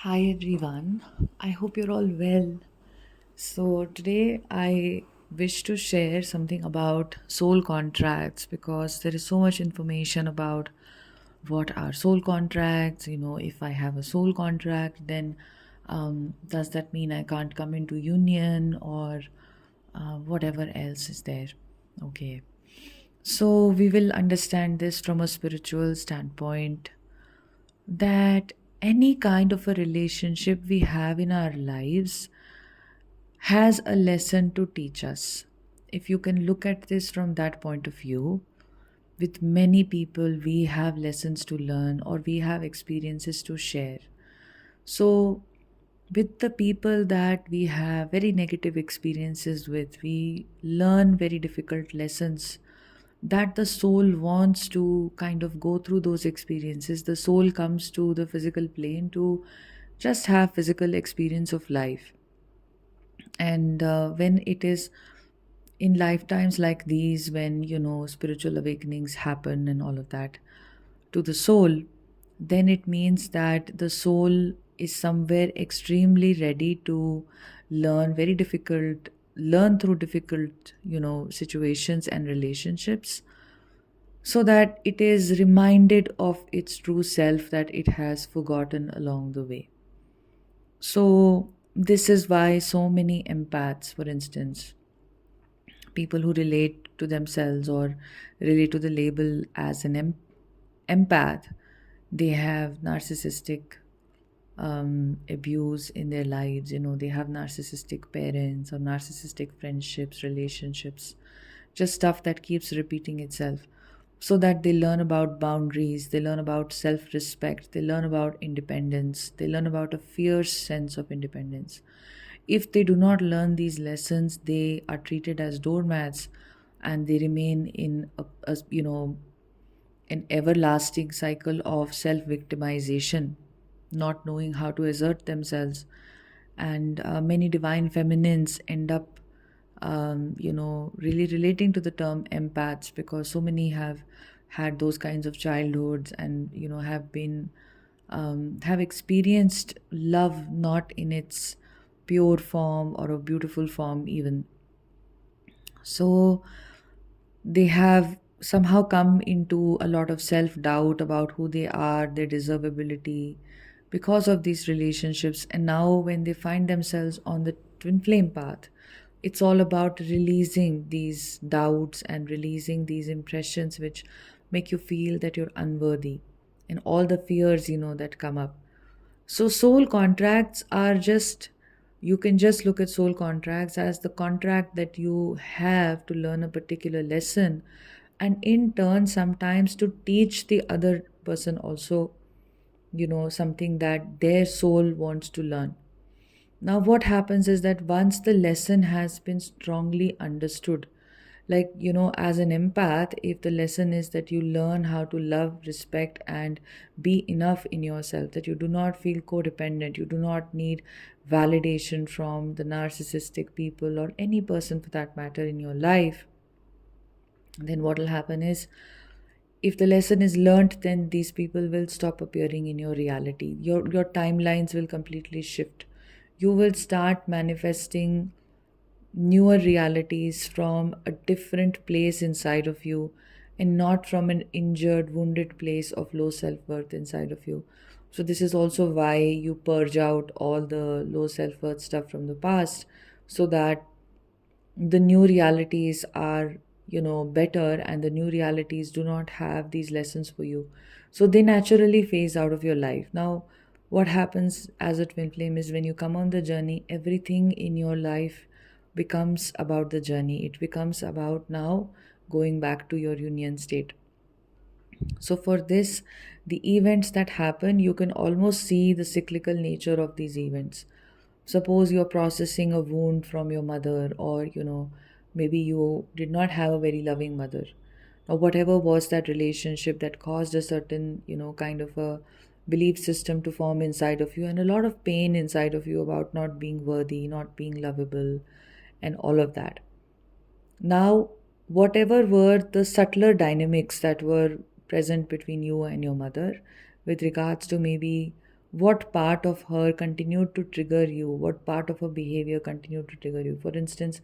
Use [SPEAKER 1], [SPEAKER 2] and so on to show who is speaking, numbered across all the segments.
[SPEAKER 1] Hi everyone, I hope you're all well. So, today I wish to share something about soul contracts because there is so much information about what are soul contracts. If I have a soul contract, then does that mean I can't come into union or whatever else is there? Okay, so we will understand this from a spiritual standpoint that any kind of a relationship we have in our lives has a lesson to teach us. If you can look at this from that point of view, with many people, we have lessons to learn or we have experiences to share. So, with the people that we have very negative experiences with, we learn very difficult lessons that the soul wants to kind of go through those experiences. The soul comes to the physical plane to just have physical experience of life. And when it is in lifetimes like these, when spiritual awakenings happen and all of that to the soul, then it means that the soul is somewhere extremely ready to learn through difficult situations and relationships, so that it is reminded of its true self that it has forgotten along the way. So this is why so many empaths, for instance, people who relate to themselves or relate to the label as an empath, they have narcissistic abuse in their lives. They have narcissistic parents or narcissistic friendships, relationships, just stuff that keeps repeating itself, so that they learn about boundaries, they learn about self respect, they learn about independence, they learn about a fierce sense of independence. If they do not learn these lessons, they are treated as doormats, and they remain in an everlasting cycle of self victimization, not knowing how to assert themselves. And many divine feminines end up, really relating to the term empaths, because so many have had those kinds of childhoods and, have experienced love not in its pure form or a beautiful form, even. So they have somehow come into a lot of self doubt about who they are, their deservability, because of these relationships. And now, when they find themselves on the twin flame path, it's all about releasing these doubts and releasing these impressions which make you feel that you're unworthy, and all the fears that come up. So, soul contracts are just, you can just look at soul contracts as the contract that you have to learn a particular lesson, and in turn, sometimes to teach the other person also, something that their soul wants to learn. Now, what happens is that once the lesson has been strongly understood, like, as an empath, if the lesson is that you learn how to love, respect, and be enough in yourself, that you do not feel codependent, you do not need validation from the narcissistic people or any person for that matter in your life, then what will happen is, if the lesson is learnt, then these people will stop appearing in your reality. Your timelines will completely shift. You will start manifesting newer realities from a different place inside of you, and not from an injured, wounded place of low self worth inside of you. So, this is also why you purge out all the low self worth stuff from the past, so that the new realities are, better, and the new realities do not have these lessons for you. So, they naturally phase out of your life. Now, what happens as a twin flame is, when you come on the journey, everything in your life becomes about the journey. It becomes about now going back to your union state. So, for this, the events that happen, you can almost see the cyclical nature of these events. Suppose you're processing a wound from your mother, or maybe you did not have a very loving mother, or whatever was that relationship that caused a certain, kind of a belief system to form inside of you, and a lot of pain inside of you about not being worthy, not being lovable, and all of that. Now, whatever were the subtler dynamics that were present between you and your mother, with regards to maybe what part of her continued to trigger you, what part of her behavior continued to trigger you. For instance,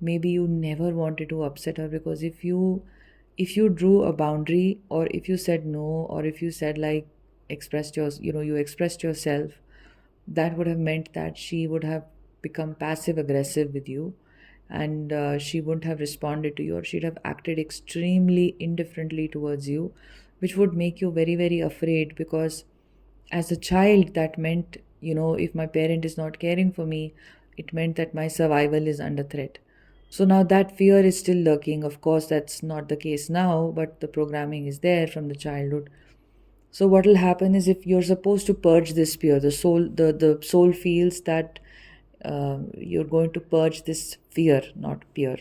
[SPEAKER 1] maybe you never wanted to upset her, because if you drew a boundary, or if you said no, or if you said like, expressed your you expressed yourself, that would have meant that she would have become passive aggressive with you, and she wouldn't have responded to you, or she'd have acted extremely indifferently towards you, which would make you very, very afraid. Because as a child, that meant, if my parent is not caring for me, it meant that my survival is under threat. So now that fear is still lurking. Of course, that's not the case now, but the programming is there from the childhood. So what will happen is, if you're supposed to purge this fear, the soul feels that you're going to purge this fear, not fear.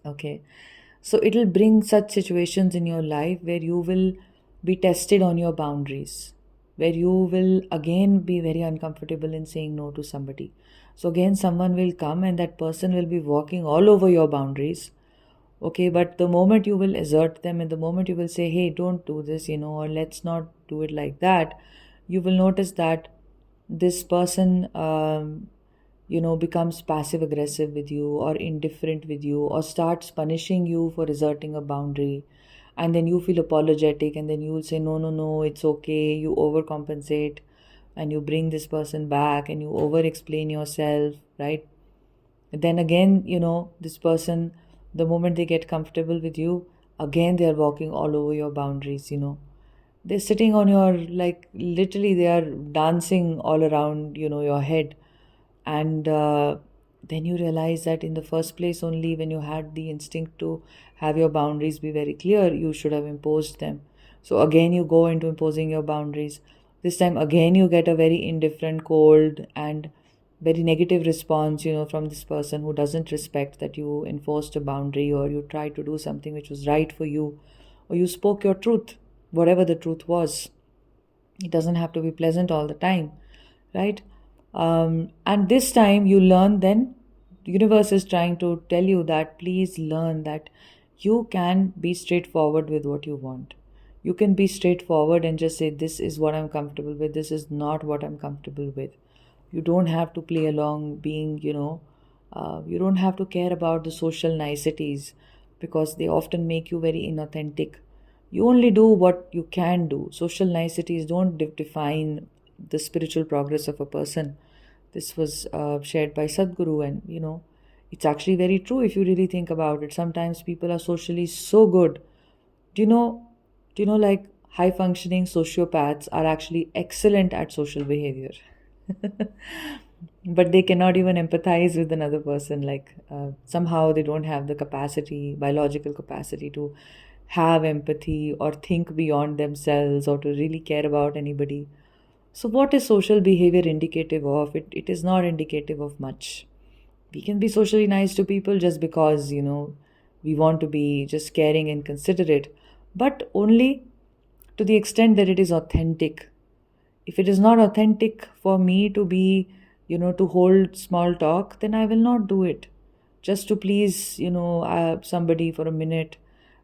[SPEAKER 1] Okay. So it'll bring such situations in your life where you will be tested on your boundaries, where you will again be very uncomfortable in saying no to somebody. So again, someone will come and that person will be walking all over your boundaries. Okay, but the moment you will assert them, and the moment you will say, hey, don't do this, or let's not do it like that, you will notice that this person becomes passive aggressive with you, or indifferent with you, or starts punishing you for asserting a boundary. And then you feel apologetic, and then you will say, no, no, no, it's okay. You overcompensate, and you bring this person back, and you over explain yourself, right? Then again, this person, the moment they get comfortable with you, again they are walking all over your boundaries. They're sitting on your, like, literally they are dancing all around, your head. And then you realize that in the first place, only when you had the instinct to have your boundaries be very clear, you should have imposed them. So again you go into imposing your boundaries. This time again you get a very indifferent, cold, and very negative response, from this person who doesn't respect that you enforced a boundary, or you tried to do something which was right for you, or you spoke your truth, whatever the truth was. It doesn't have to be pleasant all the time, right? And this time you learn, then the universe is trying to tell you that please learn that you can be straightforward with what you want. You can be straightforward and just say, this is what I'm comfortable with, this is not what I'm comfortable with. You don't have to play along being, you don't have to care about the social niceties, because they often make you very inauthentic. You only do what you can do. Social niceties don't define the spiritual progress of a person. This was shared by Sadhguru, and it's actually very true if you really think about it. Sometimes people are socially so good. Do you know? Like, high functioning sociopaths are actually excellent at social behavior, but they cannot even empathize with another person. Like, somehow they don't have the capacity, biological capacity, to have empathy or think beyond themselves, or to really care about anybody. So, what is social behavior indicative of? It is not indicative of much. We can be socially nice to people just because, we want to be just caring and considerate, but only to the extent that it is authentic. If it is not authentic for me to be, to hold small talk, then I will not do it just to please, somebody for a minute.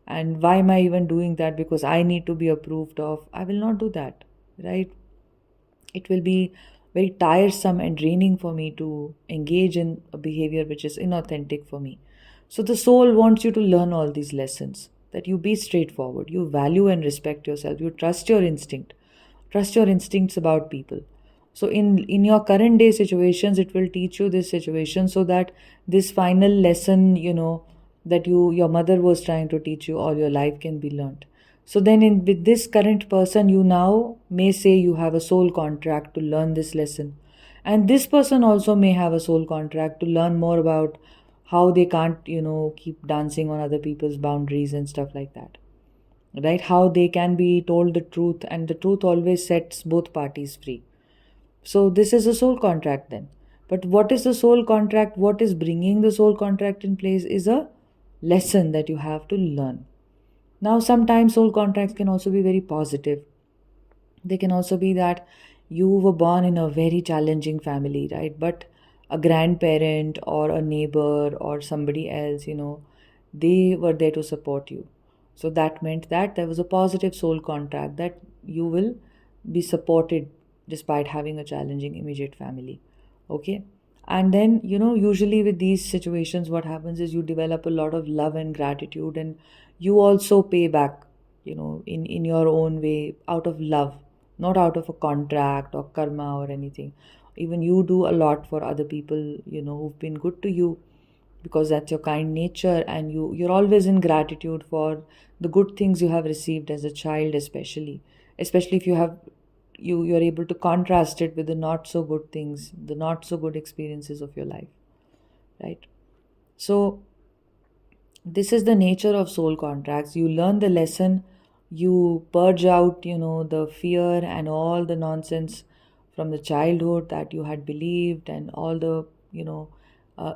[SPEAKER 1] And why am I even doing that? Because I need to be approved of. I will not do that, right? It will be very tiresome and draining for me to engage in a behavior which is inauthentic for me. So the soul wants you to learn all these lessons, that you be straightforward, you value and respect yourself, you trust your instinct, trust your instincts about people. So in your current day situations, it will teach you this situation, so that this final lesson, that your mother was trying to teach you all your life, can be learned. So then, with this current person, you now may say you have a soul contract to learn this lesson. And this person also may have a soul contract to learn more about how they can't, keep dancing on other people's boundaries and stuff like that. Right? How they can be told the truth, and the truth always sets both parties free. So this is a soul contract then. But what is the soul contract? What is bringing the soul contract in place is a lesson that you have to learn. Now, sometimes soul contracts can also be very positive. They can also be that you were born in a very challenging family, right? But a grandparent or a neighbor or somebody else, they were there to support you. So that meant that there was a positive soul contract, that you will be supported despite having a challenging immediate family. Okay. And then, usually with these situations, what happens is you develop a lot of love and gratitude, and you also pay back, in your own way, out of love, not out of a contract or karma or anything. Even you do a lot for other people, who've been good to you, because that's your kind nature, and you're always in gratitude for the good things you have received as a child, especially if you're able to contrast it with the not so good things, the not so good experiences of your life, right? So this is the nature of soul contracts. You learn the lesson, you purge out, the fear and all the nonsense from the childhood that you had believed, and all the,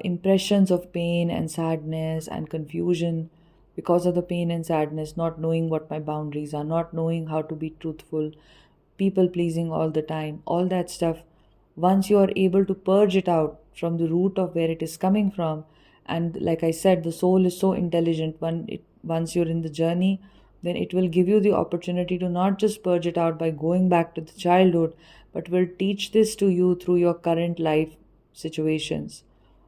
[SPEAKER 1] impressions of pain and sadness and confusion because of the pain and sadness, not knowing what my boundaries are, not knowing how to be truthful, people pleasing all the time, all that stuff. Once you are able to purge it out from the root of where it is coming from, and like I said, the soul is so intelligent, once you're in the journey, then it will give you the opportunity to not just purge it out by going back to the childhood, but will teach this to you through your current life situations,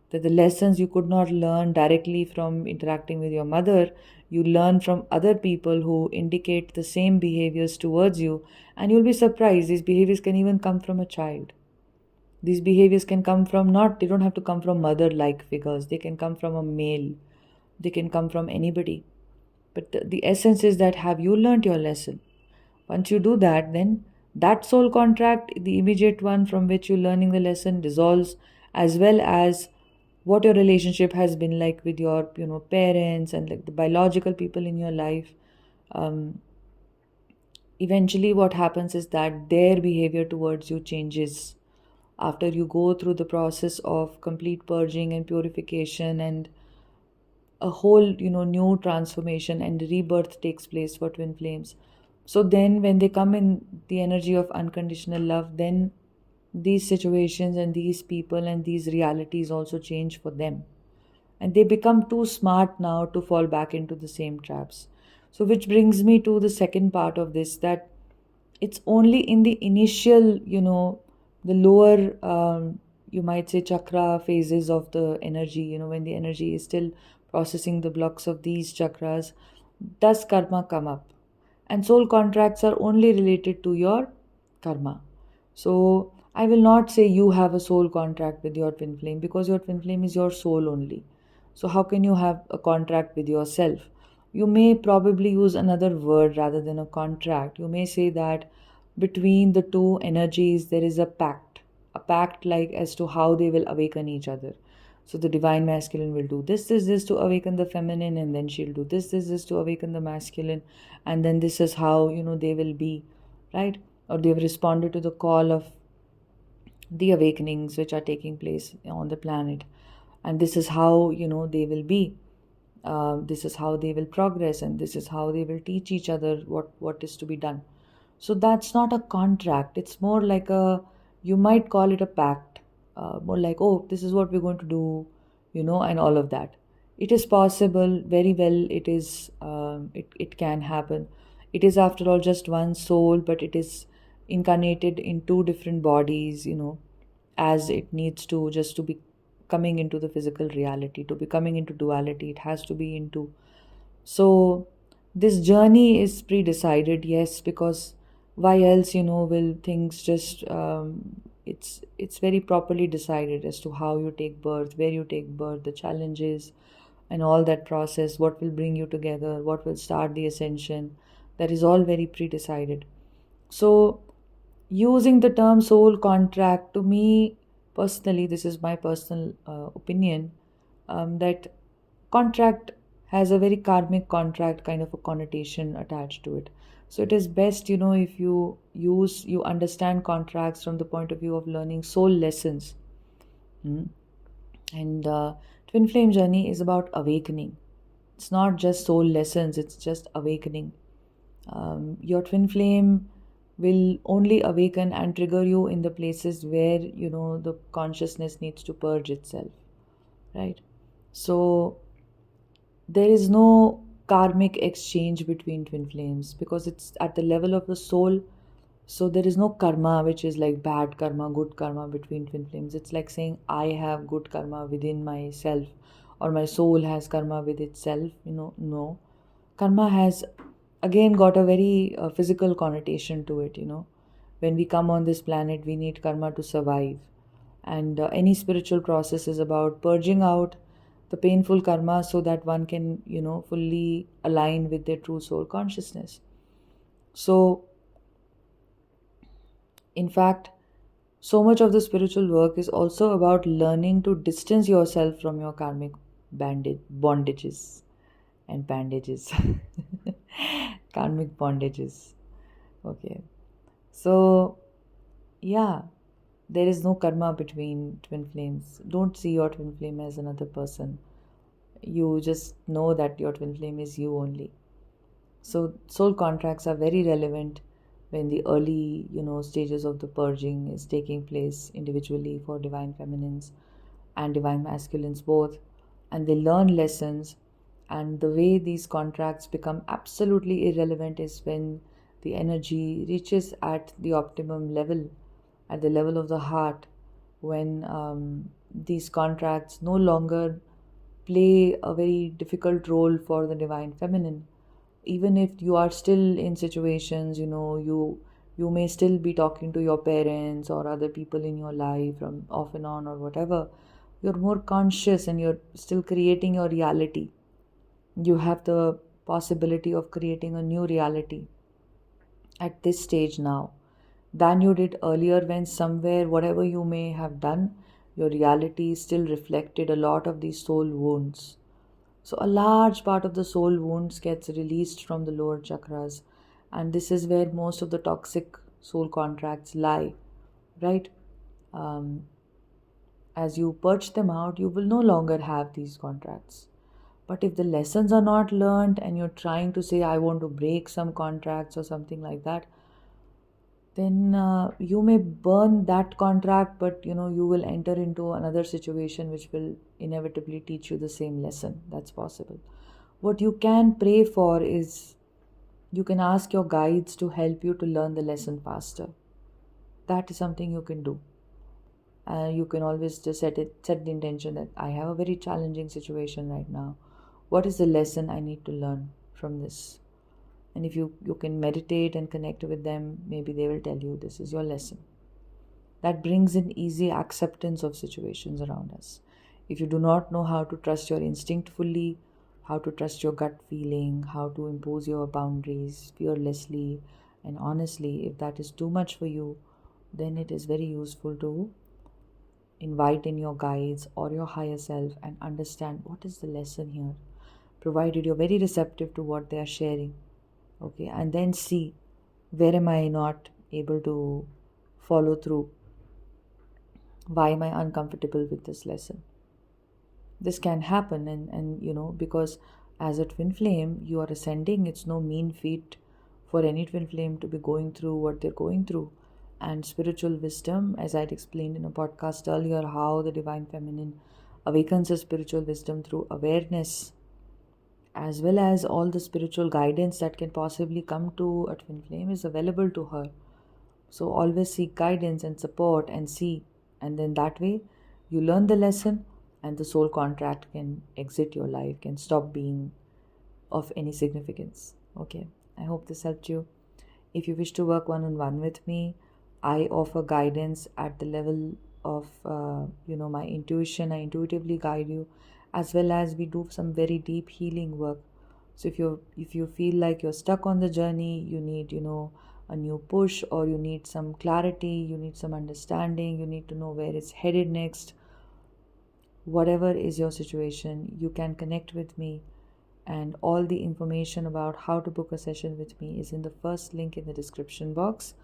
[SPEAKER 1] that the lessons you could not learn directly from interacting with your mother, you learn from other people who indicate the same behaviors towards you. And you'll be surprised, these behaviors can even come from a child. These behaviors can come from, not, they don't have to come from mother like figures, they can come from a male, they can come from anybody. But the essence is that, have you learned your lesson? Once you do that, then that soul contract, the immediate one from which you're learning the lesson, dissolves, as well as what your relationship has been like with your, parents and like the biological people in your life. Um, Eventually, what happens is that their behavior towards you changes after you go through the process of complete purging and purification, and a whole, new transformation and rebirth takes place for twin flames. So then when they come in the energy of unconditional love, then these situations and these people and these realities also change for them, and they become too smart now to fall back into the same traps. So which brings me to the second part of this, that it's only in the initial, the lower, you might say, chakra phases of the energy, when the energy is still processing the blocks of these chakras, does karma come up. And soul contracts are only related to your karma. So I will not say you have a soul contract with your twin flame, because your twin flame is your soul only. So how can you have a contract with yourself? You may probably use another word rather than a contract. You may say that between the two energies there is a pact like as to how they will awaken each other. So the divine masculine will do this to awaken the feminine, and then she'll do this to awaken the masculine, and then this is how, they will be, right? Or they've responded to the call of the awakenings which are taking place on the planet, and this is how, they will be. This is how they will progress, and this is how they will teach each other what is to be done. So that's not a contract, it's more like a, you might call it a pact, more like, oh, this is what we're going to do, and all of that. It is possible, very well, it is, it can happen. It is, after all, just one soul, but it is incarnated in two different bodies, as it needs to, just to be coming into the physical reality, to be coming into duality, it has to be into. So this journey is pre-decided, yes, because why else, will things just, it's very properly decided as to how you take birth, where you take birth, the challenges and all that process, what will bring you together, what will start the ascension. That is all very pre-decided. So using the term soul contract, to me personally, this is my personal opinion, that contract has a very karmic contract kind of a connotation attached to it. So it is best, if you understand contracts from the point of view of learning soul lessons. Hmm. And twin flame journey is about awakening. It's not just soul lessons, it's just awakening. Your twin flame will only awaken and trigger you in the places where, the consciousness needs to purge itself, right? So there is no karmic exchange between twin flames, because it's at the level of the soul. So there is no karma which is like bad karma, good karma between twin flames. It's like saying I have good karma within myself, or my soul has karma with itself. No. Karma has again got a very physical connotation to it. When we come on this planet, we need karma to survive. And any spiritual process is about purging out the painful karma so that one can, fully align with their true soul consciousness. So, in fact, so much of the spiritual work is also about learning to distance yourself from your karmic bondages and bandages. Karmic bondages. Okay. So, yeah, there is no karma between twin flames. Don't see your twin flame as another person. You just know that your twin flame is you only. So soul contracts are very relevant when the early, stages of the purging is taking place individually for divine feminines and divine masculines both, and they learn lessons. And the way these contracts become absolutely irrelevant is when the energy reaches at the optimum level, at the level of the heart, when these contracts no longer play a very difficult role for the divine feminine. Even if you are still in situations, you may still be talking to your parents or other people in your life from off and on or whatever, you're more conscious and you're still creating your reality. You have the possibility of creating a new reality at this stage now than you did earlier, when somewhere whatever you may have done, your reality still reflected a lot of these soul wounds. So a large part of the soul wounds gets released from the lower chakras, and this is where most of the toxic soul contracts lie, right? Um, as you purge them out, you will no longer have these contracts. But if the lessons are not learned and you're trying to say, I want to break some contracts or something like that, then you may burn that contract, but you will enter into another situation which will inevitably teach you the same lesson. That's possible. What you can pray for is, you can ask your guides to help you to learn the lesson faster. That is something you can do. You can always just set the intention that I have a very challenging situation right now. What is the lesson I need to learn from this? And if you can meditate and connect with them, maybe they will tell you this is your lesson. That brings in easy acceptance of situations around us. If you do not know how to trust your instinct fully, how to trust your gut feeling, how to impose your boundaries fearlessly and honestly, if that is too much for you, then it is very useful to invite in your guides or your higher self and understand what is the lesson here, provided you're very receptive to what they are sharing. Okay, and then see, where am I not able to follow through? Why am I uncomfortable with this lesson? This can happen, and because as a twin flame, you are ascending. It's no mean feat for any twin flame to be going through what they're going through. And spiritual wisdom, as I'd explained in a podcast earlier, how the divine feminine awakens her spiritual wisdom through awareness, as well as all the spiritual guidance that can possibly come to a twin flame, is available to her. So always seek guidance and support and see. And then that way you learn the lesson, and the soul contract can exit your life, can stop being of any significance. Okay. I hope this helped you. If you wish to work one on one with me, I offer guidance at the level of my intuition. I intuitively guide you, as well as we do some very deep healing work. So if you feel like you're stuck on the journey, you need a new push, or you need some clarity, you need some understanding, you need to know where it's headed next. Whatever is your situation, you can connect with me, and all the information about how to book a session with me is in the first link in the description box.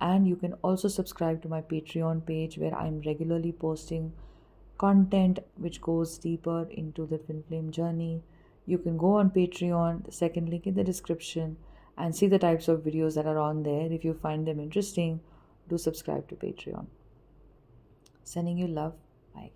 [SPEAKER 1] And you can also subscribe to my Patreon page, where I'm regularly posting content which goes deeper into the twin flame journey. You can go on Patreon, the second link in the description, and see the types of videos that are on there. If you find them interesting, do subscribe to Patreon. Sending you love. Bye.